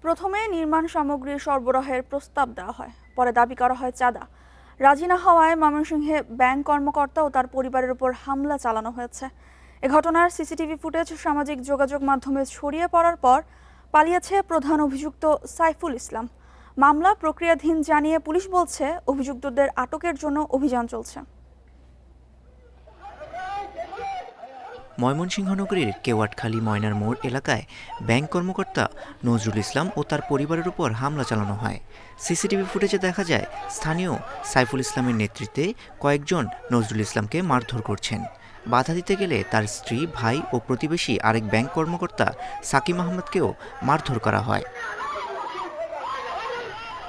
প্রথমে নির্মাণ সামগ্রী সরবরাহের প্রস্তাব দেওয়া হয়, পরে দাবি করা হয় চাঁদা। রাজি না হওয়ায় ময়মনসিংহে ব্যাংক কর্মকর্তা ও তার পরিবারের উপর হামলা চালানো হয়েছে। এ ঘটনার সিসিটিভি ফুটেজ সামাজিক যোগাযোগ মাধ্যমে ছড়িয়ে পড়ার পর পালিয়েছে প্রধান অভিযুক্ত সাইফুল ইসলাম। মামলা প্রক্রিয়াধীন জানিয়ে পুলিশ বলছে, অভিযুক্তদের আটকের জন্য অভিযান চলছে। ময়মনসিংহ নগরীর কেওয়াটখালী ময়নার মোড় এলাকায় ব্যাংক কর্মকর্তা নজরুল ইসলাম ও তার পরিবারের উপর হামলা চালানো হয়। সিসিটিভি ফুটেজে দেখা যায় স্থানীয় সাইফুল ইসলামের নেতৃত্বে কয়েকজন নজরুল ইসলামকে মারধর করছেন। বাধা দিতে গেলে তার স্ত্রী, ভাই ও প্রতিবেশী আরেক ব্যাংক কর্মকর্তা সাকিব আহমদকেও মারধর করা হয়।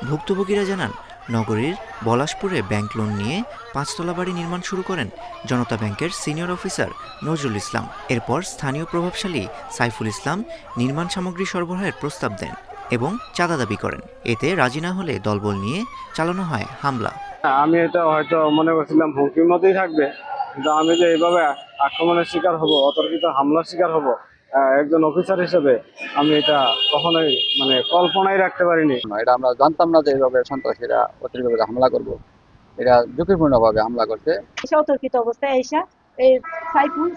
ভুক্তভোগীরা জানান, নগরীর পলাশপুরে ব্যাংক লোন নিয়ে 5তলা বাড়ি নির্মাণ শুরু করেন জনতা ব্যাংকের সিনিয়র অফিসার নজরুল ইসলাম। এরপর স্থানীয় প্রভাবশালী সাইফুল ইসলাম নির্মাণ সামগ্রী সরবরাহের প্রস্তাব দেন এবং চাঁদা দাবি করেন। এতে রাজি না হলে দলবল নিয়ে চালানো হয় হামলা। আমি এটা হয়তো মনে করছিলাম হুমকির মতোই থাকবে, কিন্তু আমি যে এইভাবে আক্রমণের শিকার হব, অতর্কিত হামলার শিকার হব, একজন অফিসার হিসেবে আমি এটা কখনোই কল্পনাই রাখতে পারিনি। এটা আমরা জানতাম না যে এইভাবে সন্ত্রাসীরা অতিরিক্তভাবে হামলা করবো। এটা ঝুঁকিপূর্ণভাবে হামলা করছে। অতর্কিত অবস্থায় আইসা এই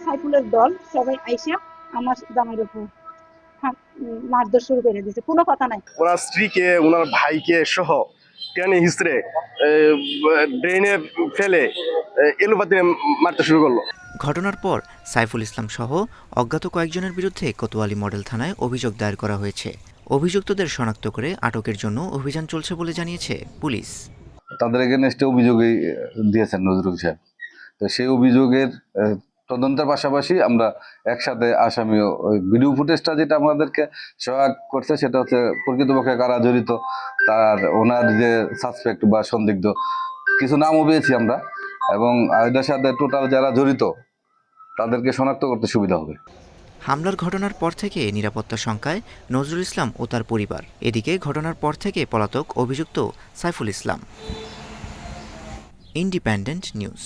সাইফুলের দল সবাই আইসা আমার জামাইয়ের উপর মারধর শুরু করে দিয়েছে, কোনো কথা নাই। ওনার স্ত্রীকে, ওনার ভাইকে সহ টেনে হিসড়ে ড্রেনে ফেলে এলোপাতি মারতে শুরু করলো। ঘটনার পর সাইফুল ইসলাম সহ অজ্ঞাত কয়েকজনের বিরুদ্ধে কোতোয়ালি মডেল থানায় অভিযোগ দায়ের করা হয়েছে। অভিযুক্তদের শনাক্ত করে আটকের জন্য অভিযান চলছে বলে জানিয়েছে পুলিশ। তাদের এগেনস্টে অভিযোগই দিয়েছেন নজরুল সাহেব। তো সেই অভিযোগের তদন্তের পাশাপাশি আমরা একসাথে আসামিও ভিডিও ফুটেজটা যেটা আমাদেরকে সহায়ক করছে সেটা হচ্ছে প্রকৃতপক্ষে কারা জড়িত, তার ওনার যে সাসপেক্ট বা সন্দিগ্ধ কিছু নামও পেয়েছি আমরা, এবং এটার সাথে টোটাল যারা জড়িত তাদেরকে শনাক্ত করতে সুবিধা হবে। হামলার ঘটনার পর থেকে নিরাপত্তা শঙ্কায় নজরুল ইসলাম ও তার পরিবার। এদিকে ঘটনার পর থেকে পলাতক অভিযুক্ত সাইফুল ইসলাম। Independent news.